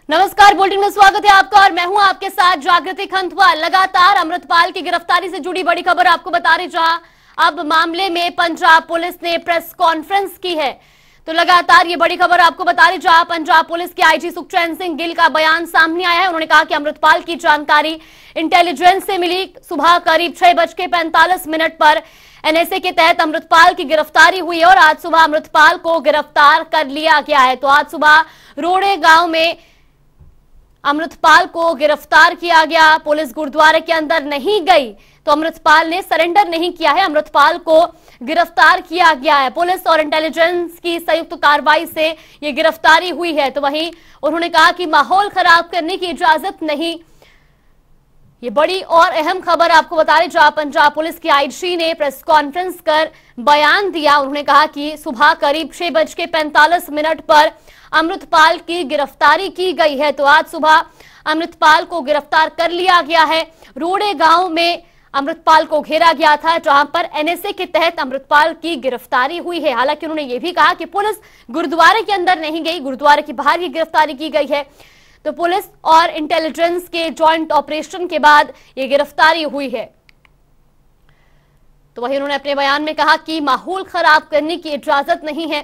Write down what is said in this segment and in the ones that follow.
नमस्कार, बुलेटिन में स्वागत है आपका और मैं हूं आपके साथ जागृति खंतवाल। लगातार अमृतपाल की गिरफ्तारी से जुड़ी बड़ी खबर आपको बता रही, जहां अब मामले में पंजाब पुलिस ने प्रेस कॉन्फ्रेंस की है। तो लगातार ये बड़ी खबर आपको बता रही, जहां पंजाब पुलिस के आईजी सुखचैन सिंह गिल का बयान सामने आया है। उन्होंने कहा कि अमृतपाल की जानकारी इंटेलिजेंस से मिली। सुबह करीब 6:45 पर एनएसए के तहत अमृतपाल की गिरफ्तारी हुई है और आज सुबह अमृतपाल को गिरफ्तार कर लिया गया है। तो आज सुबह रोड़े गांव में अमृतपाल को गिरफ्तार किया गया। पुलिस गुरुद्वारे के अंदर नहीं गई, तो अमृतपाल ने सरेंडर नहीं किया है। अमृतपाल को गिरफ्तार किया गया है। पुलिस और इंटेलिजेंस की संयुक्त कार्रवाई से ये गिरफ्तारी हुई है। तो वहीं उन्होंने कहा कि माहौल खराब करने की इजाजत नहीं। ये बड़ी और अहम खबर आपको बता रहे, जहां पंजाब पुलिस के आईजी ने प्रेस कॉन्फ्रेंस कर बयान दिया। उन्होंने कहा कि सुबह करीब 6:45 पर अमृतपाल की गिरफ्तारी की गई है। तो आज सुबह अमृतपाल को गिरफ्तार कर लिया गया है। रोड़े गांव में अमृतपाल को घेरा गया था, जहां पर एनएसए के तहत अमृतपाल की गिरफ्तारी हुई है। हालांकि उन्होंने ये भी कहा कि पुलिस गुरुद्वारे के अंदर नहीं गई, गुरुद्वारे के बाहर ही गिरफ्तारी की गई है। तो पुलिस और इंटेलिजेंस के जॉइंट ऑपरेशन के बाद ये गिरफ्तारी हुई है। तो वहीं उन्होंने अपने बयान में कहा कि माहौल खराब करने की इजाजत नहीं है।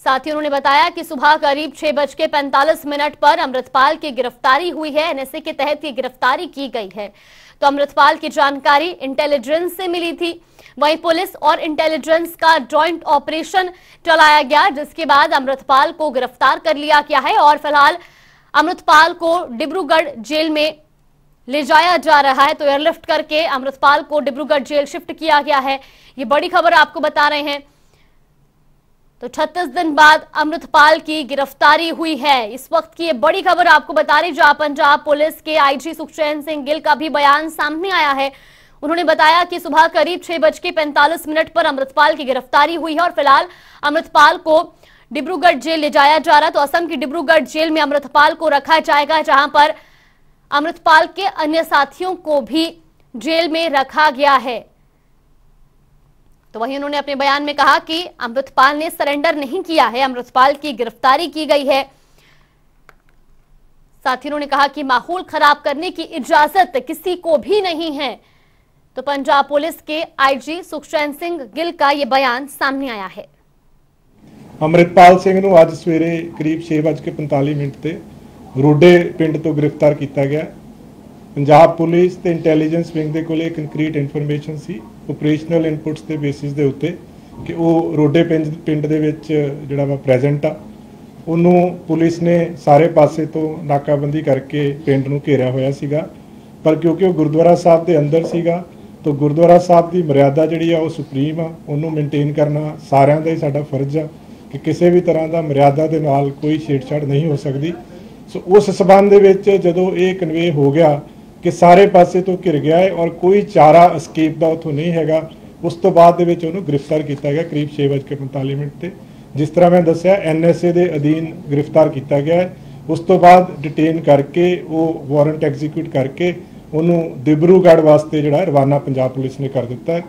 साथ ही उन्होंने बताया कि सुबह करीब 6:45 पर अमृतपाल की गिरफ्तारी हुई है। एनएसए के तहत ये गिरफ्तारी की गई है। तो अमृतपाल की जानकारी इंटेलिजेंस से मिली थी। वहीं पुलिस और इंटेलिजेंस का जॉइंट ऑपरेशन चलाया गया, जिसके बाद अमृतपाल को गिरफ्तार कर लिया गया है और फिलहाल अमृतपाल को डिब्रूगढ़ जेल में ले जाया जा रहा है। तो एयरलिफ्ट करके अमृतपाल को डिब्रूगढ़ जेल शिफ्ट किया गया है। ये बड़ी खबर आपको बता रहे हैं। तो 36 दिन बाद अमृतपाल की गिरफ्तारी हुई है। इस वक्त की ये बड़ी खबर आपको बता रही, जहां पंजाब पुलिस के आईजी सुखचैन सिंह गिल का भी बयान सामने आया है। उन्होंने बताया कि सुबह करीब 6:45 पर अमृतपाल की गिरफ्तारी हुई है और फिलहाल अमृतपाल को डिब्रूगढ़ जेल ले जाया जा रहा है। तो असम की डिब्रूगढ़ जेल में अमृतपाल को रखा जाएगा, जहां पर अमृतपाल के अन्य साथियों को भी जेल में रखा गया है। तो वहीं उन्होंने अपने बयान में कहा कि अमृतपाल ने सरेंडर नहीं किया है, अमृतपाल की गिरफ्तारी की गई है। साथ ही उन्होंने कहा कि माहौल खराब करने की इजाजत किसी को भी नहीं है। तो पंजाब पुलिस के आईजी सुखचैन सिंह गिल का यह बयान सामने आया है। अमृतपाल सिंह ਨੂੰ ਅੱਜ ਸਵੇਰੇ ਕਰੀਬ 6:45 ਤੇ ਰੋਡੇ ਪਿੰਡ ਤੋਂ ਗ੍ਰਿਫਤਾਰ ਕੀਤਾ ਗਿਆ। पंजाब पुलिस ਤੇ इंटेलिजेंस विंग ਦੇ ਕੋਲੇ ਕੰਕਰੀਟ ਇਨਫੋਰਮੇਸ਼ਨ ਸੀ, ਆਪਰੇਸ਼ਨਲ ਇਨਪੁਟਸ ਦੇ ਬੇਸਿਸ ਦੇ ਉੱਤੇ ਕਿ ਉਹ ਰੋਡੇ ਪਿੰਡ ਦੇ ਵਿੱਚ ਜਿਹੜਾ ਵਾ ਪ੍ਰੈਜ਼ੈਂਟ ਆ। ਉਹਨੂੰ ਪੁਲਿਸ ਨੇ ਸਾਰੇ ਪਾਸੇ ਤੋਂ ਨਾਕਾਬੰਦੀ ਕਰਕੇ ਪਿੰਡ ਨੂੰ ਘੇਰਿਆ ਹੋਇਆ ਸੀਗਾ। ਪਰ ਕਿਉਂਕਿ ਉਹ ਗੁਰਦੁਆਰਾ ਸਾਹਿਬ ਦੇ ਅੰਦਰ ਸੀਗਾ, तो गुरुद्वारा साहब की मर्यादा जी सुप्रीम आ, उन्होंने मेनटेन करना सारिਆਂ ਦਾ ਹੀ ਸਾਡਾ फर्ज आ कि किसी भी तरह का मर्यादा के नाल कोई छेड़छाड़ नहीं हो सकती। सो उस संबंध में जदों ये कन्वे हो गया कि सारे पासे तो घिर गया है और कोई चारा एस्केप का उतों नहीं हैगा, उस तो बाद उन्होंने गिरफ्तार किया गया करीब 6:45 पर। जिस तरह मैं दसिया NSA के अधीन गिरफ्तार किया गया है। उस तो बाद डिटेन करके वो वारंट एग्जीक्यूट करके उन्होंने डिब्रूगढ़ वास्ते जो रवाना पंजाब पुलिस ने कर दिता है।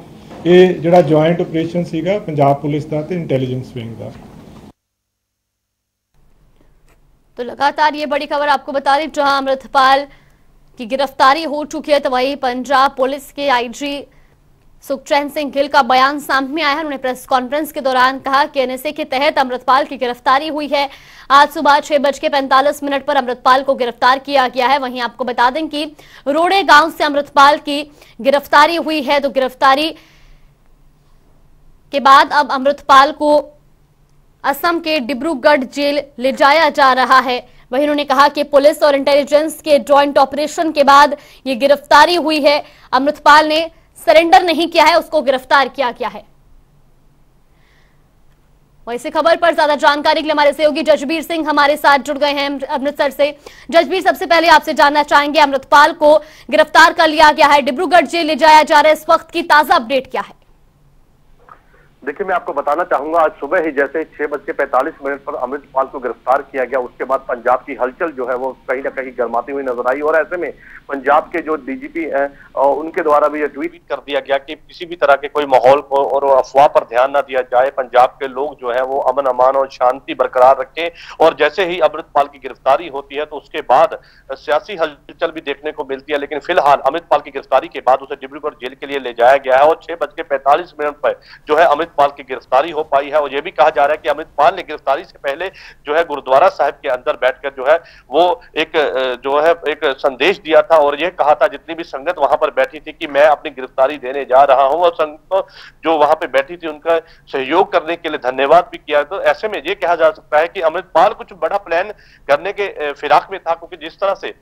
ये जो जॉइंट ऑपरेशन सीगा पंजाब पुलिस का ते इंटेलिजेंस विंग का। तो लगातार ये बड़ी खबर आपको बता रही, जहां अमृतपाल की गिरफ्तारी हो चुकी है। तो वही पंजाब पुलिस के आईजी सुखचैन सिंह गिल का बयान सामने आया है। उन्होंने प्रेस कॉन्फ्रेंस के दौरान कहा कि एनएसए के तहत अमृतपाल की गिरफ्तारी हुई है। आज सुबह 6:45 पर अमृतपाल को गिरफ्तार किया गया है। वहीं आपको बता दें कि रोड़े गांव से अमृतपाल की गिरफ्तारी हुई है। तो गिरफ्तारी के बाद अब अमृतपाल को असम के डिब्रूगढ़ जेल ले जाया जा रहा है। वहीं उन्होंने कहा कि पुलिस और इंटेलिजेंस के जॉइंट ऑपरेशन के बाद ये गिरफ्तारी हुई है। अमृतपाल ने सरेंडर नहीं किया है, उसको गिरफ्तार किया गया है। वैसे खबर पर ज्यादा जानकारी के लिए हमारे सहयोगी जजबीर सिंह हमारे साथ जुड़ गए हैं अमृतसर से। जजबीर, सबसे पहले आपसे जानना चाहेंगे, अमृतपाल को गिरफ्तार कर लिया गया है, डिब्रूगढ़ जेल ले जाया जा रहा है, इस वक्त की ताजा अपडेट क्या है? देखिए, मैं आपको बताना चाहूंगा, आज सुबह ही जैसे 6:45 पर अमृतपाल को गिरफ्तार किया गया, उसके बाद पंजाब की हलचल जो है वो कहीं ना कहीं गर्माती हुई नजर आई। और ऐसे में पंजाब के जो डीजीपी हैं उनके द्वारा भी यह ट्वीट कर दिया गया कि किसी भी तरह के कोई माहौल को और अफवाह पर ध्यान न दिया जाए, पंजाब के लोग जो है वो अमन अमान और शांति बरकरार रखें। और जैसे ही अमृतपाल की गिरफ्तारी होती है तो उसके बाद सियासी हलचल भी देखने को मिलती है। लेकिन फिलहाल अमृतपाल की गिरफ्तारी के बाद उसे डिब्रूगढ़ जेल के लिए ले जाया गया है और 6:45 पर जो है अमृतपाल की गिरफ्तारी हो पाई है। और यह भी कहा जा रहा है कि अमृतपाल ने गिरफ्तारी से पहले जो है गुरुद्वारा साहिब के अंदर बैठकर जो है वो एक संदेश दिया था और यह कहा था जितनी भी संगत वहां पर बैठी थी कि मैं अपनी गिरफ्तारी देने जा रहा हूं, और संगत जो वहां पे बैठी थी उनका सहयोग करने के लिए धन्यवाद भी किया। तो ऐसे में यह कहा जा सकता है कि अमृतपाल कुछ बड़ा प्लान करने के फिराक में था, क्योंकि जिस तरह से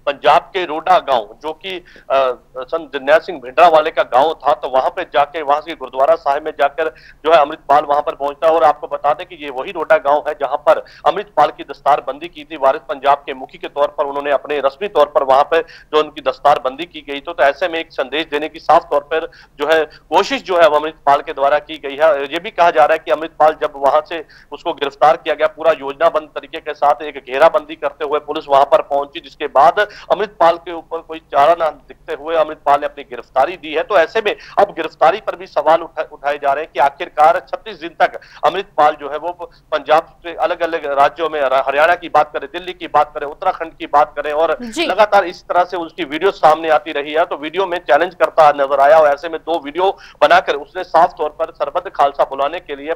पंजाब के रोडा गांव जो कि संत जरनैल सिंह भिंडरावाले का गांव था, तो वहां पे जाके वहां से गुरुद्वारा साहिब में जाकर जो है अमृतपाल वहां पर पहुंचता है। और आपको बता दें कि ये वही रोडा गांव है जहां पर अमृतपाल की दस्तारबंदी की थी। वारिस पंजाब के मुखी के तौर पर उन्होंने अपने रस्मी तौर पर वहां पर जो उनकी दस्तारबंदी की गई, तो ऐसे में एक संदेश देने की साफ तौर पर जो है कोशिश जो है वो अमृतपाल के द्वारा की गई है। ये भी कहा जा रहा है कि अमृतपाल जब वहां से उसको गिरफ्तार किया गया, पूरा योजनाबंद तरीके के साथ एक घेराबंदी करते हुए पुलिस वहां पर पहुंची, जिसके बाद अमृतपाल के ऊपर कोई चारा न दिखते हुए अमृतपाल ने अपनी गिरफ्तारी दी है। तो ऐसे में अब गिरफ्तारी पर भी सवाल उठाए जा रहे हैं कि आखिरकार 36 दिन तक अमृतपाल जो है वो पंजाब से अलग अलग राज्यों में, हरियाणा की बात करें, दिल्ली की बात करें, उत्तराखंड की बात करें, और लगातार इस तरह से उसकी वीडियो सामने आती रही है। तो वीडियो में चैलेंज करता नजर आया और ऐसे में 2 वीडियो बनाकर उसने साफ तौर पर सरबत खालसा बुलाने के लिए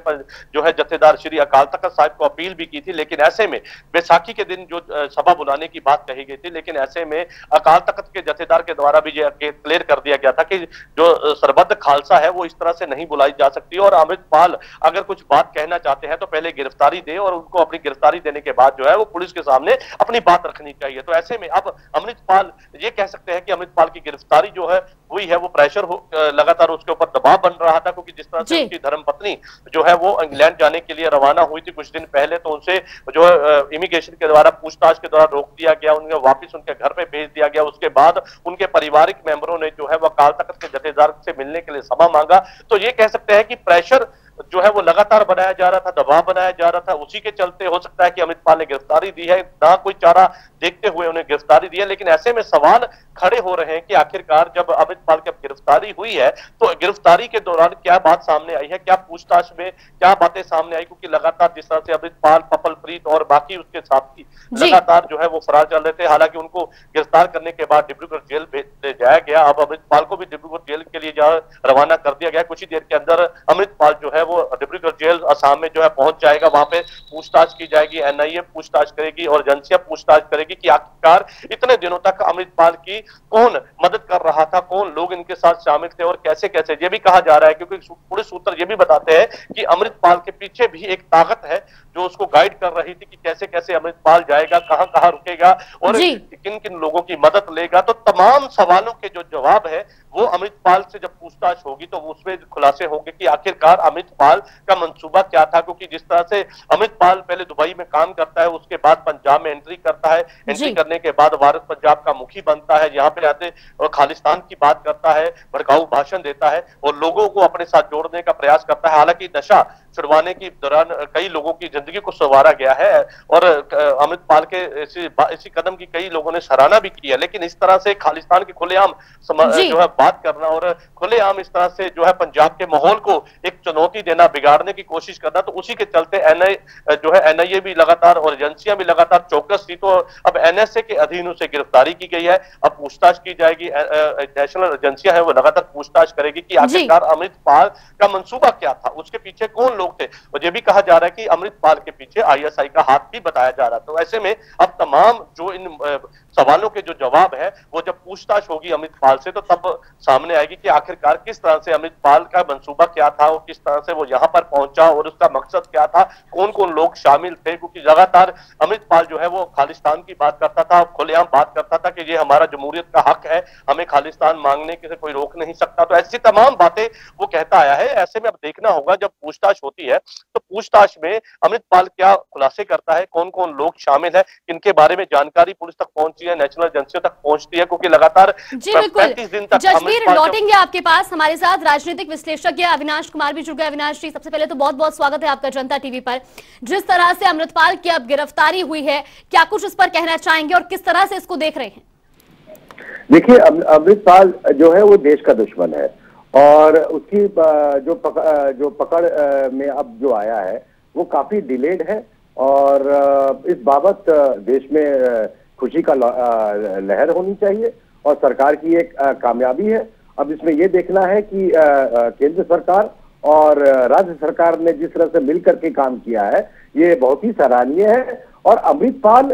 जो है जत्थेदार श्री अकाल तख्त साहिब को अपील भी की थी। लेकिन ऐसे में बैसाखी के दिन जो सभा बुलाने की बात कही गई थी, लेकिन ऐसे में अकाल तख्त के जत्थेदार के द्वारा भी क्लियर कर दिया गया था कि जो सरबत खालसा है वो इस तरह से नहीं बुलाई जा सकती, और अमृतपाल अगर कुछ बात कहना चाहते हैं तो पहले गिरफ्तारी दे और उनको अपनी गिरफ्तारी देने के बाद जो है वो पुलिस के सामने अपनी बात रखनी चाहिए। तो ऐसे में अब अमृतपाल ये कह सकते हैं कि अमृतपाल की गिरफ्तारी जो है हुई है वो प्रेशर लगातार उसके ऊपर दबाव बन रहा था, क्योंकि जिस तरह से उसकी धर्मपत्नी जो है वो इंग्लैंड जाने के लिए रवाना हुई थी कुछ दिन पहले, तो उनसे जो है इमिग्रेशन के द्वारा पूछताछ के द्वारा रोक दिया गया, उन्हें वापस उनके घर पे भेज दिया गया। उसके बाद उनके पारिवारिक मेंबरों ने जो है वो अकाल तख्त के जत्थेदार से मिलने के लिए क्षमा मांगा। तो ये कह सकते हैं कि प्रेशर जो है वो लगातार बनाया जा रहा था, दबाव बनाया जा रहा था, उसी के चलते हो सकता है कि अमृतपाल ने गिरफ्तारी दी है, ना कोई चारा देखते हुए उन्हें गिरफ्तारी दी है। लेकिन ऐसे में सवाल खड़े हो रहे हैं कि आखिरकार जब अमृतपाल की गिरफ्तारी हुई है तो गिरफ्तारी के दौरान क्या बात सामने आई है, क्या पूछताछ में क्या बातें सामने आई, क्योंकि लगातार जिस तरह से अमृतपाल, पपलप्रीत और बाकी उसके साथी लगातार जो है वो फरार चल रहे थे। हालांकि उनको गिरफ्तार करने के बाद डिब्रूगढ़ जेल भेज जाया गया। अब अमृतपाल को भी डिब्रूगढ़ जेल के लिए रवाना कर दिया गया। कुछ ही देर के अंदर अमृतपाल जो है वो डिब्रूगढ़ जेल असम में जो है पहुंच जाएगा, वहां पे पूछताछ की जाएगी, एनआईए पूछताछ करेगी और एजेंसियां पूछताछ करेगी कि आखिरकार इतने दिनों तक अमृतपाल की कौन मदद कर रहा था, कौन लोग इनके साथ शामिल थे और कैसे कैसे। ये भी कहा जा रहा है, क्योंकि पुलिस सूत्र ये भी बताते हैं कि अमृतपाल के पीछे भी एक ताकत है जो उसको गाइड कर रही थी कि कैसे कैसे अमृतपाल जाएगा, कहां कहां रुकेगा और किन किन लोगों की मदद लेगा। तो तमाम सवालों के जो जवाब है वो अमृतपाल से जब पूछताछ होगी तो उसमें खुलासे होंगे कि आखिरकार अमृतपाल का मंसूबा क्या था। क्योंकि जिस तरह से अमृतपाल पहले दुबई में काम करता है, उसके बाद पंजाब में एंट्री करता है, एंट्री करने के बाद वारिस पंजाब का मुखी बनता है, यहाँ पे आते और खालिस्तान की बात करता है, भड़काऊ भाषण देता है और लोगों को अपने साथ जोड़ने का प्रयास करता है। हालांकि नशा छुड़वाने के दौरान कई लोगों की जिंदगी को संवारा गया है और अमृतपाल के इसी कदम की कई लोगों ने सराहना भी की है। लेकिन इस तरह से खालिस्तान के खुलेआम जो है बात करना और खुलेआम इस तरह से जो है पंजाब के माहौल को एक चुनौती देना, बिगाड़ने की कोशिश करना, तो उसी के चलते एनआईए भी लगातार और एजेंसियां भी लगातार चौकस थी। तो अब एनएसए के अधीन उसे गिरफ्तारी की गई है, अब पूछताछ की जाएगी। नेशनल एजेंसियां है वो लगातार पूछताछ करेगी कि आखिरकार अमृतपाल का मंसूबा क्या था, उसके पीछे कौन लोग थे। और ये भी कहा जा रहा है कि अमृतपाल के पीछे आईएसआई का हाथ भी बताया जा रहा। तो ऐसे में अब तमाम जो इन सवालों के जो जवाब है वो जब पूछताछ होगी अमृतपाल से तो तब सामने आएगी कि आखिरकार किस तरह से अमृतपाल का मंसूबा क्या था और किस तरह से वो यहाँ पर पहुंचा और उसका मकसद क्या था, कौन कौन लोग शामिल थे। क्योंकि लगातार अमृतपाल जो है वो खालिस्तान की बात करता था, खुलेआम बात करता था कि ये हमारा जमहूरियत का हक है, हमें खालिस्तान मांगने से कोई रोक नहीं सकता। तो ऐसी तमाम बातें वो कहता आया है। ऐसे में अब देखना होगा जब पूछताछ होती है तो पूछताछ में अमृतपाल क्या खुलासे करता है, कौन कौन लोग शामिल है, इनके बारे में जानकारी पुलिस तक पहुंचती है, नेशनल एजेंसियों तक पहुंचती है, क्योंकि लगातार 35 दिन तक जसबीर लौटेंगे आपके पास। हमारे साथ राजनीतिक विश्लेषज्ञ अविनाश कुमार भी जुड़ गए। अविनाश जी, सबसे पहले तो बहुत बहुत स्वागत है आपका जनता टीवी पर। जिस तरह से अमृतपाल की अब गिरफ्तारी हुई है, क्या कुछ इस पर कहना चाहेंगे और किस तरह से इसको देख रहे हैं? देखिए, अमृतपाल जो है वो देश का दुश्मन है और उसकी जो पकड़ में अब जो आया है वो काफी डिलेड है और इस बाबत देश में खुशी का लहर होनी चाहिए और सरकार की एक कामयाबी है। अब इसमें ये देखना है कि केंद्र सरकार और राज्य सरकार ने जिस तरह से मिलकर के काम किया है ये बहुत ही सराहनीय है और अमृतपाल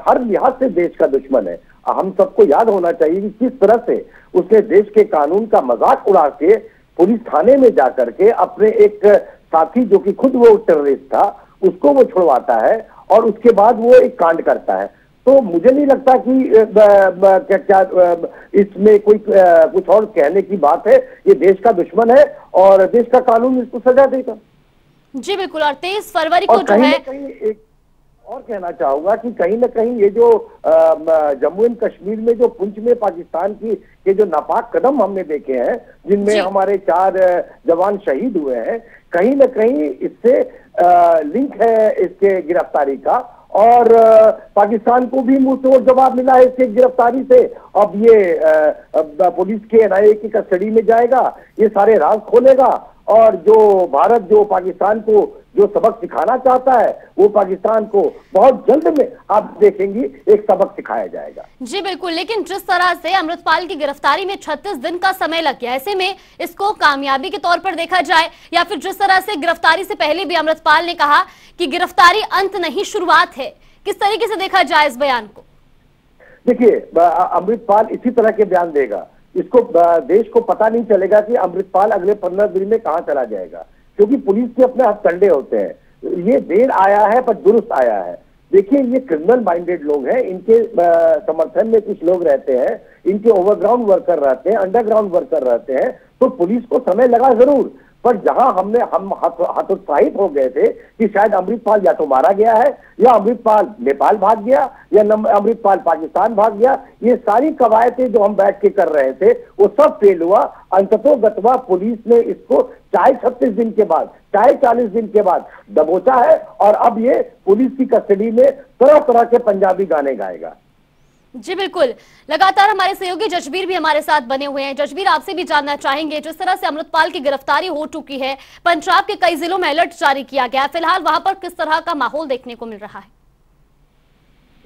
हर लिहाज से देश का दुश्मन है। हम सबको याद होना चाहिए कि किस तरह से उसने देश के कानून का मजाक उड़ा के पुलिस थाने में जाकर के अपने एक साथी जो कि खुद वो टेररिस्ट था उसको वो छुड़वाता है और उसके बाद वो एक कांड करता है। तो मुझे नहीं लगता कि क्या इसमें कोई कुछ और कहने की बात है। ये देश का दुश्मन है और देश का कानून इसको सजा देगा। जी बिल्कुल। और 23 फरवरी को जो है एक और कहना चाहूंगा कि कहीं ना कहीं ये जो जम्मू एंड कश्मीर में जो पुंछ में पाकिस्तान की ये जो नापाक कदम हमने देखे हैं जिनमें हमारे 4 जवान शहीद हुए हैं, कहीं ना कहीं इससे लिंक है इसके गिरफ्तारी का और पाकिस्तान को भी मुंह तोड़ जवाब मिला है इसके गिरफ्तारी से। अब ये पुलिस के एनआईए की कस्टडी में जाएगा, ये सारे राज खोलेगा और जो भारत जो पाकिस्तान को जो सबक सिखाना चाहता है वो पाकिस्तान को बहुत जल्द में आप देखेंगी एक सबक सिखाया जाएगा। जी बिल्कुल। लेकिन जिस तरह से अमृतपाल की गिरफ्तारी में 36 दिन का समय लग गया, ऐसे में इसको कामयाबी के तौर पर देखा जाए या फिर जिस तरह से गिरफ्तारी से पहले भी अमृतपाल ने कहा कि गिरफ्तारी अंत नहीं शुरुआत है, किस तरीके से देखा जाए इस बयान को? देखिए, अमृतपाल इसी तरह के बयान देगा, इसको देश को पता नहीं चलेगा कि अमृतपाल अगले 15 दिन में कहां चला जाएगा, क्योंकि पुलिस के अपने हथकंडे होते हैं। ये देर आया है पर दुरुस्त आया है। देखिए, ये क्रिमिनल माइंडेड लोग हैं, इनके समर्थन में कुछ लोग रहते हैं, इनके ओवरग्राउंड वर्कर रहते हैं, अंडरग्राउंड वर्कर रहते हैं, तो पुलिस को समय लगा जरूर, पर जहां हम हतोत्साहित हो गए थे कि शायद अमृतपाल या तो मारा गया है या अमृतपाल नेपाल भाग गया या अमृतपाल पाकिस्तान भाग गया, ये सारी कवायतें जो हम बैठ के कर रहे थे वो सब फेल हुआ। अंततोगत्वा पुलिस ने इसको चाहे 36 दिन के बाद चाहे 40 दिन के बाद दबोचा है और अब ये पुलिस की कस्टडी में तरह तरह के पंजाबी गाने गाएगा। जी बिल्कुल। लगातार हमारे सहयोगी जजबीर भी हमारे साथ बने हुए हैं। जजबीर, आपसे भी जानना चाहेंगे, जिस तरह से अमृतपाल की गिरफ्तारी हो चुकी है, पंजाब के कई जिलों में अलर्ट जारी किया गया, फिलहाल वहां पर किस तरह का माहौल देखने को मिल रहा है?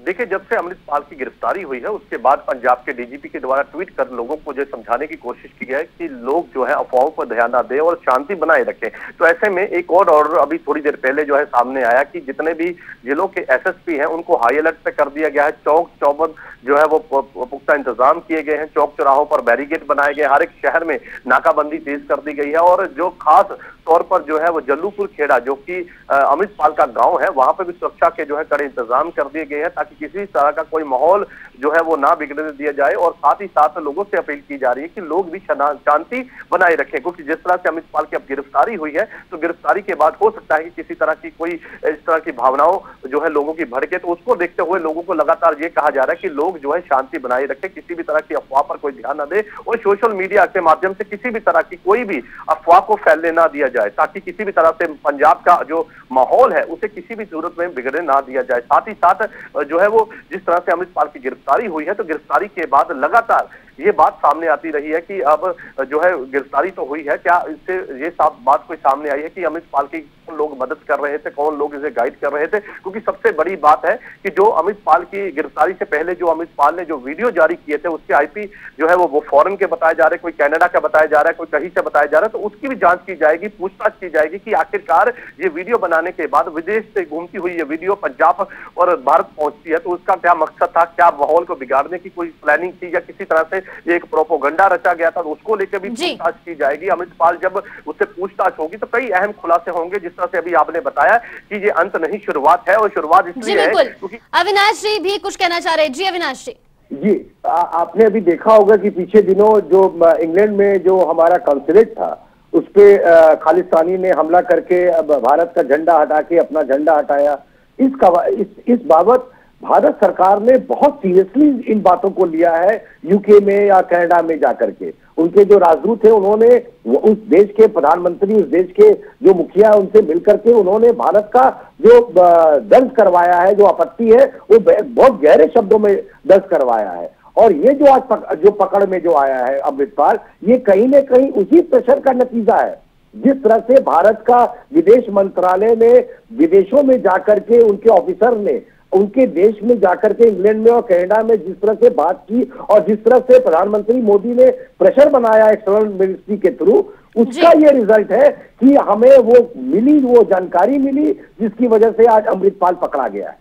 देखिए, जब से अमृतपाल की गिरफ्तारी हुई है उसके बाद पंजाब के डीजीपी के द्वारा ट्वीट कर लोगों को जो समझाने की कोशिश की है कि लोग जो है अफवाहों पर ध्यान ना दें और शांति बनाए रखें। तो ऐसे में एक और ऑर्डर अभी थोड़ी देर पहले जो है सामने आया कि जितने भी जिलों के एसएसपी हैं उनको हाई अलर्ट पे कर दिया गया है। चौक चौबंद जो है वो पुख्ता इंतजाम किए गए हैं, चौक चौराहों पर बैरिकेड बनाए गए, हर एक शहर में नाकाबंदी तेज कर दी गई है और जो खास तौर पर जो है वो जल्लूपुर खेड़ा जो कि अमृतपाल का गांव है वहां पर भी सुरक्षा के जो है कड़े इंतजाम कर दिए गए हैं ताकि किसी तरह का कोई माहौल जो है वो ना बिगड़ने दिया जाए। और साथ ही साथ लोगों से अपील की जा रही है कि लोग भी शांति बनाए रखें, क्योंकि जिस तरह से अमृतपाल की अब गिरफ्तारी हुई है तो गिरफ्तारी के बाद हो सकता है कि किसी तरह की कोई इस तरह की भावनाओं जो है लोगों की भड़के, तो उसको देखते हुए लोगों को लगातार ये कहा जा रहा है कि लोग जो है शांति बनाए रखें, किसी भी तरह की अफवाह पर कोई ध्यान न दे और सोशल मीडिया के माध्यम से किसी भी तरह की कोई भी अफवाह को फैलने ना दिया जाए ताकि किसी भी तरह से पंजाब का जो माहौल है उसे किसी भी सूरत में बिगड़ने ना दिया जाए। साथ ही साथ जो है वो जिस तरह से अमृतपाल की गिरफ्तारी हुई है तो गिरफ्तारी के बाद लगातार ये बात सामने आती रही है कि अब जो है गिरफ्तारी तो हुई है, क्या इससे ये बात कोई सामने आई है कि अमृतपाल की कौन लोग मदद कर रहे थे, कौन लोग इसे गाइड कर रहे थे? क्योंकि सबसे बड़ी बात है कि जो अमृतपाल की गिरफ्तारी से पहले जो अमृतपाल ने जो वीडियो जारी किए थे उसके आईपी जो है वो फॉरेन के बताए जा रहे, कोई कनाडा का बताया जा रहा है, कोई कहीं से बताया जा रहा है, तो उसकी भी जांच की जाएगी, पूछताछ की जाएगी कि आखिरकार ये वीडियो बनाने के बाद विदेश से घूमती हुई ये वीडियो पंजाब और भारत पहुंचती है तो उसका क्या मकसद था, क्या माहौल को बिगाड़ने की कोई प्लानिंग थी या किसी तरह से एक प्रोपोगंडा रचा गया था, तो उसको लेकर भी पूछताछ की जाएगी। अमृतपाल जब उससे पूछताछ होगी तो कई अहम खुलासे होंगे, जिस तरह से अभी आपने बताया कि ये अंत नहीं शुरुआत है और शुरुआत इसलिए है क्योंकि अविनाश जी भी कुछ कहना चाह रहे हैं। जी अविनाश जी, आपने अभी देखा होगा कि पीछे दिनों जो इंग्लैंड में जो हमारा कॉन्सुलेट था उस पे खालिस्तानी ने हमला करके अब भारत का झंडा हटा के अपना झंडा हटाया। इस बाबत भारत सरकार ने बहुत सीरियसली इन बातों को लिया है। यूके में या कनाडा में जाकर के उनके जो राजदूत थे उन्होंने उस देश के प्रधानमंत्री, उस देश के जो मुखिया, उनसे मिलकर के उन्होंने भारत का जो दर्ज करवाया है, जो आपत्ति है वो बहुत गहरे शब्दों में दर्ज करवाया है। और ये जो आज जो पकड़ में जो आया है अमृतपाल, ये कहीं न कहीं उसी प्रेशर का नतीजा है। जिस तरह से भारत का विदेश मंत्रालय ने विदेशों में जाकर के उनके ऑफिसर ने उनके देश में जाकर के इंग्लैंड में और कनाडा में जिस तरह से बात की और जिस तरह से प्रधानमंत्री मोदी ने प्रेशर बनाया एक्सटर्नल मिनिस्ट्री के थ्रू, उसका ये रिजल्ट है कि हमें वो जानकारी मिली जिसकी वजह से आज अमृतपाल पकड़ा गया है।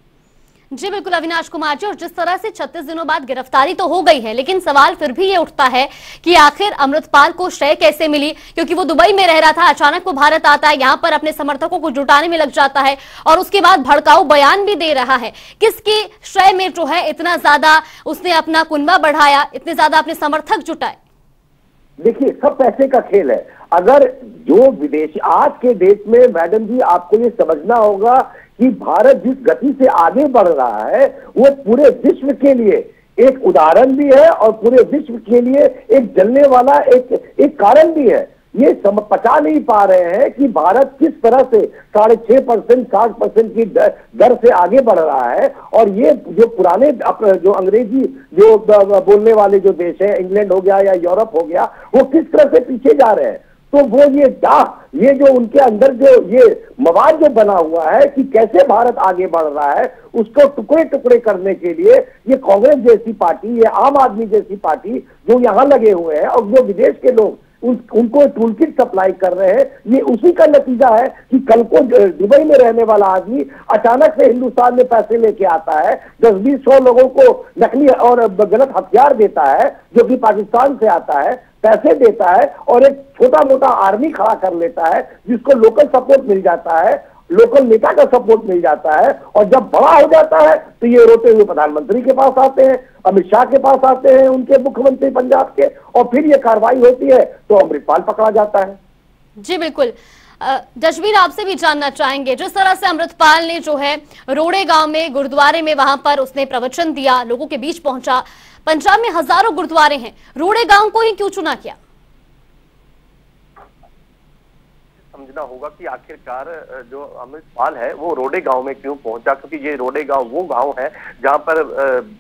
जी बिल्कुल अविनाश कुमार जी, और जिस तरह से 36 दिनों बाद गिरफ्तारी तो हो गई है, लेकिन सवाल फिर भी ये उठता है कि आखिर अमृतपाल को श्रेय कैसे मिली, क्योंकि वो दुबई में रह रहा था, अचानक वो भारत आता है, यहाँ पर अपने समर्थकों को जुटाने में लग जाता है और उसके बाद भड़काऊ बयान भी दे रहा है। किसकी श्रेय में जो है इतना ज्यादा उसने अपना कुनबा बढ़ाया, इतने ज्यादा अपने समर्थक जुटाए? देखिए, सब पैसे का खेल है। अगर जो विदेशी आज के देश में, मैडम जी आपको ये समझना होगा कि भारत जिस गति से आगे बढ़ रहा है वो पूरे विश्व के लिए एक उदाहरण भी है और पूरे विश्व के लिए एक जलने वाला एक कारण भी है। ये पचा नहीं पा रहे हैं कि भारत किस तरह से 6.5%, 60% की दर से आगे बढ़ रहा है। और ये जो पुराने जो अंग्रेजी जो बोलने वाले जो देश है, इंग्लैंड हो गया या यूरोप हो गया, वो किस तरह से पीछे जा रहे हैं। तो वो ये जो उनके अंदर जो ये मवाद जो बना हुआ है कि कैसे भारत आगे बढ़ रहा है, उसको टुकड़े टुकड़े करने के लिए ये कांग्रेस जैसी पार्टी, ये आम आदमी जैसी पार्टी जो यहाँ लगे हुए हैं और जो विदेश के लोग उनको टूल किट सप्लाई कर रहे हैं, ये उसी का नतीजा है कि कल को दुबई में रहने वाला आदमी अचानक से हिंदुस्तान में पैसे लेके आता है, 10-20-100 लोगों को नकली और गलत हथियार देता है जो कि पाकिस्तान से आता है, पैसे देता है और एक छोटा मोटा आर्मी खड़ा कर लेता है जिसको लोकल सपोर्ट मिल जाता है, लोकल नेता का सपोर्ट मिल जाता है। और जब बड़ा हो जाता है तो ये रोते हुए प्रधानमंत्री के पास आते हैं, अमित शाह के पास आते हैं, उनके मुख्यमंत्री पंजाब के, और फिर ये कार्रवाई होती है तो अमृतपाल पकड़ा जाता है। जी बिल्कुल। जशबीर, आपसे भी जानना चाहेंगे, जिस तरह से अमृतपाल ने जो है रोड़े गांव में गुरुद्वारे में वहां पर उसने प्रवचन दिया, लोगों के बीच पहुंचा, पंजाब में हजारों गुरुद्वारे हैं, रोड़े गांव को ही क्यों चुना किया? समझना होगा कि आखिरकार जो अमृतपाल है वो रोडे गांव में क्यों पहुंचा, क्योंकि ये रोडे गांव वो गांव है जहां पर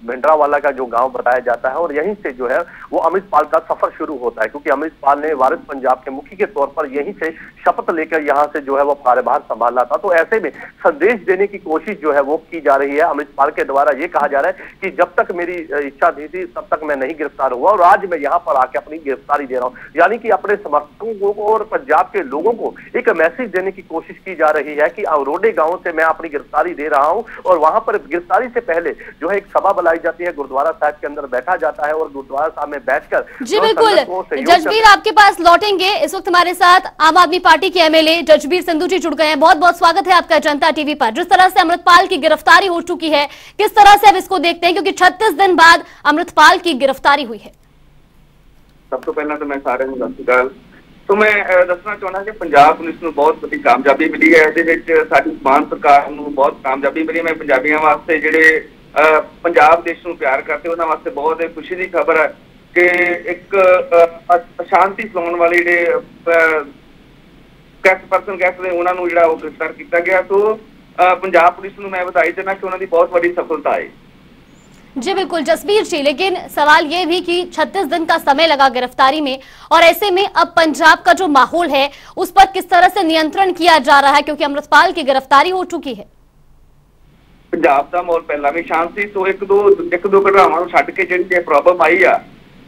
भिंडरावाला का जो गांव बताया जाता है और यहीं से जो है वो अमृतपाल का सफर शुरू होता है। क्योंकि अमृतपाल ने वारिस पंजाब के मुखी के तौर पर यहीं से शपथ लेकर यहाँ से जो है वो कार्यभार संभाला था। तो ऐसे में संदेश देने की कोशिश जो है वो की जा रही है अमृतपाल के द्वारा। ये कहा जा रहा है कि जब तक मेरी इच्छा नहीं थी तब तक मैं नहीं गिरफ्तार हुआ और आज मैं यहाँ पर आके अपनी गिरफ्तारी दे रहा हूँ। यानी कि अपने समर्थकों को और पंजाब के लोगों को एक मैसेज देने की कोशिश की जा रही है कि रोडे गांव से मैं अपनी गिरफ्तारी दे रहा हूं। और वहां पर गिरफ्तारी से पहले जो है एक सभा बुलाई जाती है, गुरुद्वारा साहब के अंदर बैठा जाता है और गुरुद्वारा साहब में बैठकर। जी बिल्कुल, जजबीर आपके पास लौटेंगे। इस वक्त हमारे साथ आम आदमी पार्टी के एमएलए जजबीर सिंधु जी जुड़ गए हैं। बहुत बहुत स्वागत है आपका जनता टीवी पर। जिस तरह से अमृतपाल की गिरफ्तारी हो चुकी है, किस तरह से अब इसको देखते हैं, क्योंकि 36 दिन बाद अमृतपाल की गिरफ्तारी हुई है? सब तो पहला तो मैं सारे ਨੂੰ ਸਤਿ ਸ਼੍ਰੀ ਅਕਾਲ। तो मैं दसना चाहना कि पंजाब पुलिस ਨੂੰ बहुत बड़ी कामयाबी मिली है। ਇਹਦੇ ਵਿੱਚ ਸਾਡੀ ਮਾਨ ਸਰਕਾਰ ਨੂੰ बहुत कामयाबी मिली। मैं पंजाबियों वास्ते ਜਿਹੜੇ पंजाब देश ਨੂੰ प्यार करते ਉਹਨਾਂ वास्ते बहुत खुशी ਦੀ खबर है कि एक अशांति फैलाਉਣ वाले ਜਿਹੜੇ पर्सन कहते ਉਹਨਾਂ ਨੂੰ ਜਿਹੜਾ ਉਹ गिरफ्तार ਕੀਤਾ ਗਿਆ। तो पंजाब पुलिस ਨੂੰ मैं बधाई देना कि ਉਹਨਾਂ ਦੀ बहुत बड़ी सफलता है। जी बिल्कुल जसबीर जी, लेकिन सवाल ये भी कि 36 दिन का समय लगा गिरफ्तारी में और ऐसे में अब पंजाब का जो माहौल है उस पर किस तरह से नियंत्रण किया जा रहा है, क्योंकि अमृतपाल की गिरफ्तारी हो चुकी है? पंजाब का माहौल पहला भी शांत सी। तो एक दो घटनावां ਨੂੰ ਛੱਡ ਕੇ ਜਿਹੜੀ ਪ੍ਰੋਬਲਮ ਆਈ ਆ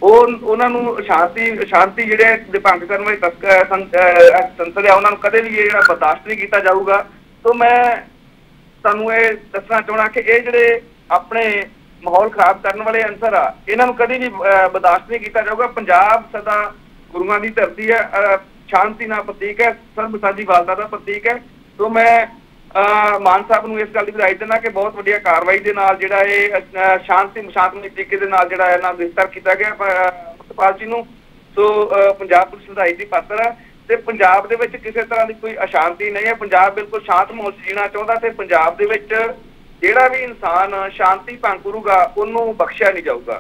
ਉਹਨਾਂ ਨੂੰ ਸ਼ਾਂਤੀ ਜਿਹੜੇ ਭੰਗ ਕਰਨ ਵਾਲੇ ਸੰਸਦ ਆ ਉਹਨਾਂ ਨੂੰ ਕਦੇ ਵੀ ਜਿਹੜਾ ਬਰਦਾਸ਼ਤ ਨਹੀਂ ਕੀਤਾ ਜਾਊਗਾ। तो मैं ਤੁਹਾਨੂੰ ਇਹ ਦੱਸਣਾ ਚਾਹਣਾ ਕਿ ਇਹ ਜਿਹੜੇ ਆਪਣੇ माहौल खराब करने वाले अंसर आ इन्हों कभी भी बर्दाश्त नहीं किया जाऊगा। पंजाब सदा गुरुओं की धरती है, शांति का प्रतीक है, सर्बसाझीवालता का प्रतीक है। तो मैं मान साहब को इस गल की बधाई देना कि बहुत वड्डी कार्रवाई के नाल जिहड़ा ये शांतमई तरीके के नाल जिहड़ा गिरफ्तार किया गया अमृतपाल जी नूं। तो पंजाब पुलिस बधाई की पात्र है। ਤੇ ਪੰਜਾਬ ਦੇ ਵਿੱਚ ਕਿਸੇ ਤਰ੍ਹਾਂ ਦੀ ਕੋਈ ਅਸ਼ਾਂਤੀ ਨਹੀਂ ਹੈ। ਪੰਜਾਬ ਬਿਲਕੁਲ ਸ਼ਾਂਤ ਮਾਹੌਲ ਜੀਣਾ ਚਾਹੁੰਦਾ ਤੇ ਪੰਜਾਬ ਦੇ ਵਿੱਚ ਜਿਹੜਾ ਵੀ ਇਨਸਾਨ शांति भंग करूगा ਉਹਨੂੰ बख्शिया नहीं जाऊगा।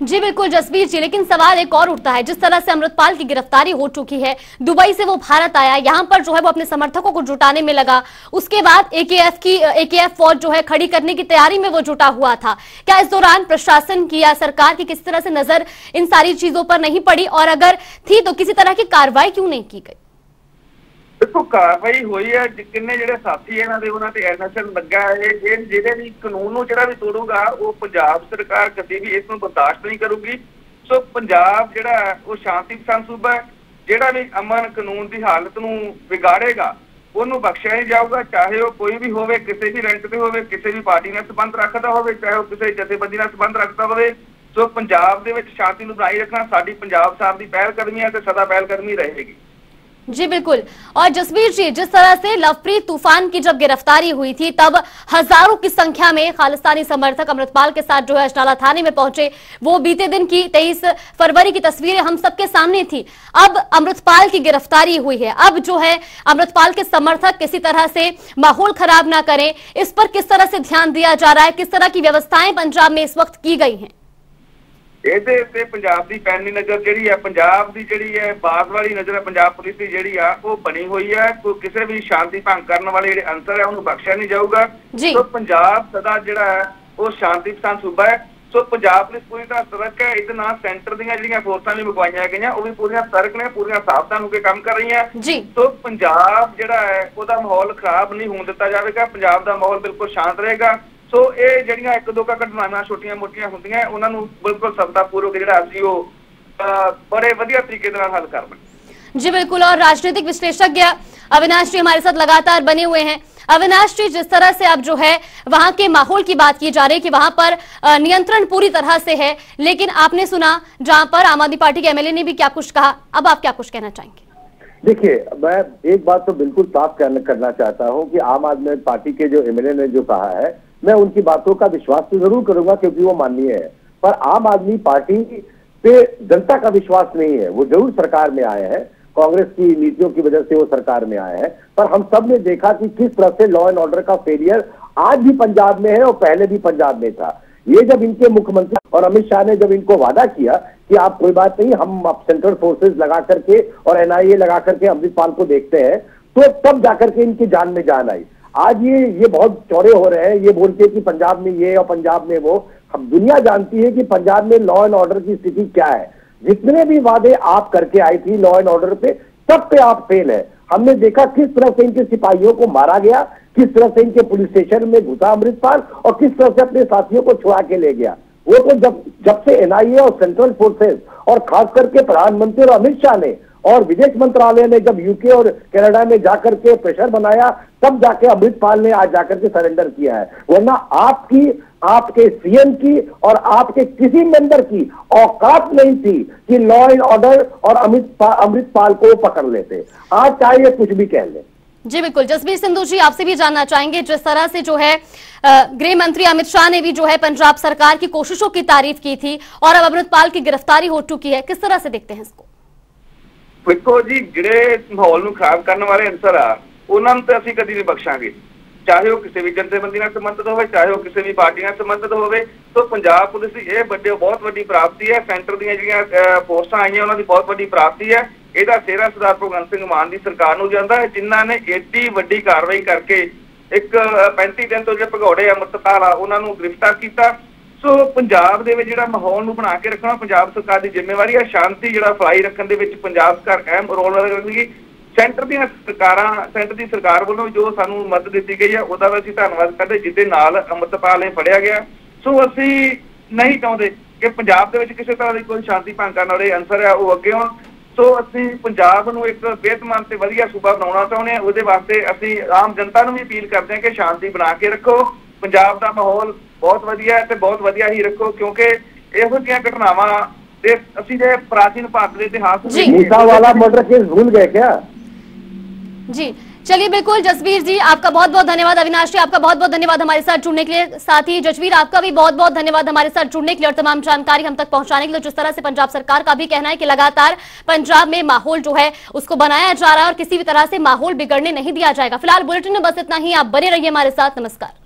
जी बिल्कुल जसबीर जी, लेकिन सवाल एक और उठता है, जिस तरह से अमृतपाल की गिरफ्तारी हो चुकी है, दुबई से वो भारत आया, यहाँ पर जो है वो अपने समर्थकों को जुटाने में लगा, उसके बाद एकेएफ फौज जो है खड़ी करने की तैयारी में वो जुटा हुआ था। क्या इस दौरान प्रशासन की या सरकार की किसी तरह से नजर इन सारी चीजों पर नहीं पड़ी, और अगर थी तो किसी तरह की कार्रवाई क्यों नहीं की गई? देखो कार्रवाई हुई है, किन्ने ਜਿਹੜੇ ਸਾਥੀ ਇਹਨਾਂ ਦੇ ਉਹਨਾਂ ਤੇ ਐਨਐਸਐਨ ਲੱਗਾ ਹੈ। ਜਿਹੜੇ ਵੀ ਕਾਨੂੰਨ ਨੂੰ ਜਿਹੜਾ ਵੀ ਤੋੜੂਗਾ ਉਹ ਪੰਜਾਬ ਸਰਕਾਰ ਕਦੇ ਵੀ ਇਸ ਨੂੰ ਬਰਦਾਸ਼ਤ ਨਹੀਂ ਕਰੂਗੀ। ਸੋ ਪੰਜਾਬ ਜਿਹੜਾ ਉਹ ਸ਼ਾਂਤੀ ਪਸੰਦ ਸੂਬਾ ਹੈ, ਜਿਹੜਾ ਵੀ ਅਮਨ ਕਾਨੂੰਨ ਦੀ ਹਾਲਤ ਨੂੰ ਵਿਗਾੜੇਗਾ ਉਹਨੂੰ ਬਖਸ਼ਿਆ ਨਹੀਂ ਜਾਊਗਾ, ਚਾਹੇ ਉਹ ਕੋਈ ਵੀ ਹੋਵੇ, ਕਿਸੇ ਵੀ ਰੈਂਕ ਤੇ ਹੋਵੇ, ਕਿਸੇ ਵੀ ਪਾਰਟੀ ਨਾਲ ਸੰਬੰਧ ਰੱਖਦਾ ਹੋਵੇ, ਚਾਹੇ ਉਹ ਕਿਸੇ ਜਥੇਬੰਦੀ ਨਾਲ ਸੰਬੰਧ ਰੱਖਦਾ ਹੋਵੇ। ਸੋ ਪੰਜਾਬ ਦੇ ਵਿੱਚ ਸ਼ਾਂਤੀ ਨੂੰ ਬਣਾਈ ਰੱਖਣਾ ਸਾਡੀ ਪੰਜਾਬ ਸਾਹਿਬ ਦੀ ਪਹਿਲ ਕਦਮੀ ਹੈ ਤੇ ਸਦਾ ਪਹਿਲ ਕਦਮੀ रहेगी। जी बिल्कुल। और जसबीर जी, जिस तरह से लवप्रीत तूफान की जब गिरफ्तारी हुई थी तब हजारों की संख्या में खालिस्तानी समर्थक अमृतपाल के साथ जो है अजनाला थाने में पहुंचे, वो बीते दिन की 23 फरवरी की तस्वीरें हम सबके सामने थी। अब अमृतपाल की गिरफ्तारी हुई है, अब जो है अमृतपाल के समर्थक किसी तरह से माहौल खराब ना करें, इस पर किस तरह से ध्यान दिया जा रहा है, किस तरह की व्यवस्थाएं पंजाब में इस वक्त की गई हैं? ਇਹਦੇ ਉੱਤੇ ਪੰਜਾਬ ਦੀ ਪੈਣੀ ਨਜ਼ਰ ਜਿਹੜੀ ਹੈ, ਪੰਜਾਬ ਦੀ ਜਿਹੜੀ ਹੈ ਬਾਜ਼ ਵਾਲੀ ਨਜ਼ਰ ਹੈ, ਪੰਜਾਬ ਪੁਲਿਸ ਦੀ ਜਿਹੜੀ ਆ ਉਹ ਬਣੀ ਹੋਈ ਹੈ। ਕੋਈ ਕਿਸੇ ਵੀ ਸ਼ਾਂਤੀ ਭੰਗ ਕਰਨ ਵਾਲੇ ਜਿਹੜੇ ਅੰਸਰ ਹੈ ਉਹਨੂੰ ਬਖਸ਼ਿਆ ਨਹੀਂ ਜਾਊਗਾ। ਸੋ ਪੰਜਾਬ ਸਦਾ ਜਿਹੜਾ ਹੈ ਉਹ ਸ਼ਾਂਤੀ ਪਸੰਦ ਸੂਬਾ ਹੈ। ਸੋ ਪੰਜਾਬ ਪੁਲਿਸ ਪੂਰੀ ਤਰ੍ਹਾਂ ਸਤਰਕ ਹੈ। ਇਹਦੇ ਨਾਲ ਸੈਂਟਰ ਦੀਆਂ ਜਿਹੜੀਆਂ ਫੋਰਸਾਂ ਵੀ ਮੰਗਵਾਈਆਂ ਗਈਆਂ ਉਹ ਵੀ ਪੂਰੀਆਂ ਸਤਰਕ ਨੇ, ਪੂਰੀਆਂ ਸਾਵਧਾਨ ਹੋ ਕੇ ਕੰਮ ਕਰ ਰਹੀਆਂ। ਸੋ ਪੰਜਾਬ ਜਿਹੜਾ ਹੈ ਉਹਦਾ ਮਾਹੌਲ ਖਰਾਬ ਨਹੀਂ ਹੋਣ ਦਿੱਤਾ ਜਾਵੇਗਾ, ਪੰਜਾਬ ਦਾ ਮਾਹੌਲ ਬਿਲਕੁਲ ਸ਼ਾਂਤ ਰਹੇਗਾ। ਸੋ ਇਹ ਜਿਹੜੀਆਂ ਇੱਕ ਦੋ ਘਟਨਾਵਾਂ ਛੋਟੀਆਂ ਮੋਟੀਆਂ ਹੁੰਦੀਆਂ ਉਹਨਾਂ ਨੂੰ ਬਿਲਕੁਲ ਸਫਲਤਾਪੂਰਵਕ ਜਿਹੜਾ ਅਸੀਂ ਉਹ ਬੜੇ ਵਧੀਆ ਤਰੀਕੇ ਨਾਲ ਹੱਲ करना। जी बिल्कुल। और राजनीतिक विश्लेषज्ञ अविनाश जी हमारे साथ लगातार बने हुए हैं। अविनाश जी, जिस तरह से अब जो है वहां के माहौल की बात की जा रही है कि वहां पर नियंत्रण पूरी तरह से है, लेकिन आपने सुना जहां पर आम आदमी पार्टी के एमएलए ने भी क्या कुछ कहा, अब आप क्या कुछ कहना चाहेंगे? देखिए, मैं एक बात तो बिल्कुल साफ करना चाहता हूं कि आम आदमी पार्टी के जो एमएलए ने जो कहा है, मैं उनकी बातों का विश्वास तो जरूर करूंगा क्योंकि वो माननीय है, पर आम आदमी पार्टी पे जनता का विश्वास नहीं है। वो जरूर सरकार में आए हैं, कांग्रेस की नीतियों की वजह से वो सरकार में आए हैं, पर हम सब ने देखा कि किस तरह से लॉ एंड ऑर्डर का फेलियर आज भी पंजाब में है और पहले भी पंजाब में था। ये जब इनके मुख्यमंत्री और अमित शाह ने जब इनको वादा किया कि आप कोई बात नहीं, हम आप सेंट्रल फोर्सेज लगा करके और एनआईए लगा करके अमृतपाल को देखते हैं, तो तब जाकर के इनकी जान में जान आई। आज ये बहुत चौड़े हो रहे हैं, ये बोलते हैं कि पंजाब में ये और पंजाब में वो। हम दुनिया जानती है कि पंजाब में लॉ एंड ऑर्डर की स्थिति क्या है। जितने भी वादे आप करके आई थी लॉ एंड ऑर्डर पे, सब पे आप फेल है। हमने देखा किस तरह से इनके सिपाहियों को मारा गया, किस तरह से इनके पुलिस स्टेशन में घुसा अमृतपाल और किस तरह से अपने साथियों को छुड़ा के ले गया। वो तो जब से एनआईए और सेंट्रल फोर्सेस और खास करके प्रधानमंत्री और अमित शाह ने और विदेश मंत्रालय ने जब यूके और कनाडा में जाकर के प्रेशर बनाया, तब जाके अमृतपाल ने आज जाकर के सरेंडर किया है। वरना आपके सीएम की और आपके किसी मेंबर की औकात नहीं थी कि लॉ एंड ऑर्डर और अमृतपाल को पकड़ लेते। आज चाहे ये कुछ भी कह ले। जी बिल्कुल। जसबीर सिंधु जी, आपसे भी जानना चाहेंगे, जिस तरह से जो है गृह मंत्री अमित शाह ने भी जो है पंजाब सरकार की कोशिशों की तारीफ की थी और अब अमृतपाल की गिरफ्तारी हो चुकी है, किस तरह से देखते हैं इसको? देखो जी, ਜਿਹੜੇ ਮਾਹੌਲ ਨੂੰ ਖਰਾਬ ਕਰਨ ਵਾਲੇ ਅੰਸਰ ਆ ਉਹਨਾਂ ਨੂੰ ਤਾਂ ਅਸੀਂ ਕਦੀ ਨਹੀਂ ਬਖਸ਼ਾਂਗੇ, ਚਾਹੇ ਉਹ ਕਿਸੇ ਵੀ ਜਥੇਬੰਦੀ ਨਾਲ ਸੰਬੰਧਿਤ ਹੋਵੇ, ਚਾਹੇ ਉਹ ਕਿਸੇ ਵੀ ਪਾਰਟੀ ਨਾਲ ਸੰਬੰਧਿਤ ਹੋਵੇ। तो पंजाब पुलिस की यह बहुत वड्डी प्राप्ति है, सेंटर ਦੀਆਂ ਜਿਹੜੀਆਂ ਫੋਰਸਾਂ ਆਈਆਂ ਉਹਨਾਂ ਦੀ ਬਹੁਤ ਵੱਡੀ ਪ੍ਰਾਪਤੀ ਹੈ। ਇਹਦਾ ਸਿਹਰਾ ਸਰਦਾਰ ਭਗਵੰਤ ਸਿੰਘ ਮਾਨ ਦੀ ਸਰਕਾਰ ਨੂੰ ਜਾਂਦਾ ਹੈ, ਜਿਨ੍ਹਾਂ ਨੇ ਏਡੀ ਵੱਡੀ ਕਾਰਵਾਈ ਕਰਕੇ ਇੱਕ 35 ਦਿਨ ਤੋਂ ਜਿਹੜੇ ਭਗੌੜੇ ਅਮਰਤਪਾਲ ਆ ਉਹਨਾਂ ਨੂੰ ਗ੍ਰਿਫਤਾਰ ਕੀਤਾ। ਸੋ ਪੰਜਾਬ ਦੇ ਵਿੱਚ ਜਿਹੜਾ ਮਾਹੌਲ ਨੂੰ ਬਣਾ ਕੇ ਰੱਖਣਾ ਪੰਜਾਬ ਸਰਕਾਰ ਦੀ ਜ਼ਿੰਮੇਵਾਰੀ ਹੈ। ਸ਼ਾਂਤੀ ਜਿਹੜਾ ਫਲਾਈ ਰੱਖਣ ਦੇ ਵਿੱਚ ਪੰਜਾਬ ਸਰਕਾਰ ਅਹਿਮ ਰੋਲ ਅਦਾ ਕਰੇਗੀ। ਸੈਂਟਰ ਦੀਆਂ ਸਰਕਾਰਾਂ, ਸੈਂਟਰ ਦੀ ਸਰਕਾਰ ਵੱਲੋਂ ਜੋ ਸਾਨੂੰ ਮਦਦ ਦਿੱਤੀ ਗਈ ਹੈ ਉਹਦਾ ਵੀ ਅਸੀਂ ਧੰਨਵਾਦ ਕਰਦੇ, ਜਿਹਦੇ ਨਾਲ ਅਮਰਤਪਾਲ ਨੇ ਫੜਿਆ ਗਿਆ। ਸੋ ਅਸੀਂ ਨਹੀਂ ਚਾਹੁੰਦੇ ਕਿ ਪੰਜਾਬ ਦੇ ਵਿੱਚ ਕਿਸੇ ਤਰ੍ਹਾਂ ਦੀ ਕੋਈ ਸ਼ਾਂਤੀ ਭੰਗ ਕਰਨ ਵਾਲੇ ਅੰਸਰ ਹੈ ਉਹ ਅੱਗੇ ਹੋਣ। ਸੋ ਅਸੀਂ ਪੰਜਾਬ ਨੂੰ ਇੱਕ ਬਿਹਤਮਾਨ ਤੇ ਵਧੀਆ ਸੂਬਾ ਬਣਾਉਣਾ ਚਾਹੁੰਦੇ ਹਾਂ। ਉਹਦੇ ਵਾਸਤੇ ਅਸੀਂ ਆਮ ਜਨਤਾ ਨੂੰ ਵੀ ਅਪੀਲ ਕਰਦੇ ਹਾਂ ਕਿ ਸ਼ਾਂਤੀ ਬਣਾ ਕੇ ਰੱਖੋ, ਪੰਜਾਬ ਦਾ ਮਾਹੌਲ ਬਹੁਤ ਵਧੀਆ ਹੈ ਤੇ ਬਹੁਤ ਵਧੀਆ ਹੀ ਰੱਖੋ, ਕਿਉਂਕਿ ਇਹੋ ਜਿਹੀਆਂ ਘਟਨਾਵਾਂ ਤੇ ਅਸੀਂ ਜੇ ਪ੍ਰਾਚੀਨ ਭਾਰਤ ਦੇ ਇਤਿਹਾਸ मूसा वाला मर्डर केस भूल गए क्या? जी, चलिए बिल्कुल जसवीर जी आपका बहुत बहुत धन्यवाद, अविनाश जी आपका बहुत बहुत धन्यवाद हमारे साथ जुड़ने के लिए, साथ ही जसवीर आपका भी बहुत बहुत धन्यवाद हमारे साथ जुड़ने के लिए और तमाम जानकारी हम तक पहुंचाने के लिए। जिस तरह से पंजाब सरकार का भी कहना है कि लगातार पंजाब में माहौल जो है उसको बनाया जा रहा है और किसी भी तरह से माहौल बिगड़ने नहीं दिया जाएगा। फिलहाल बुलेटिन में बस इतना ही, आप बने रहिए हमारे साथ। नमस्कार।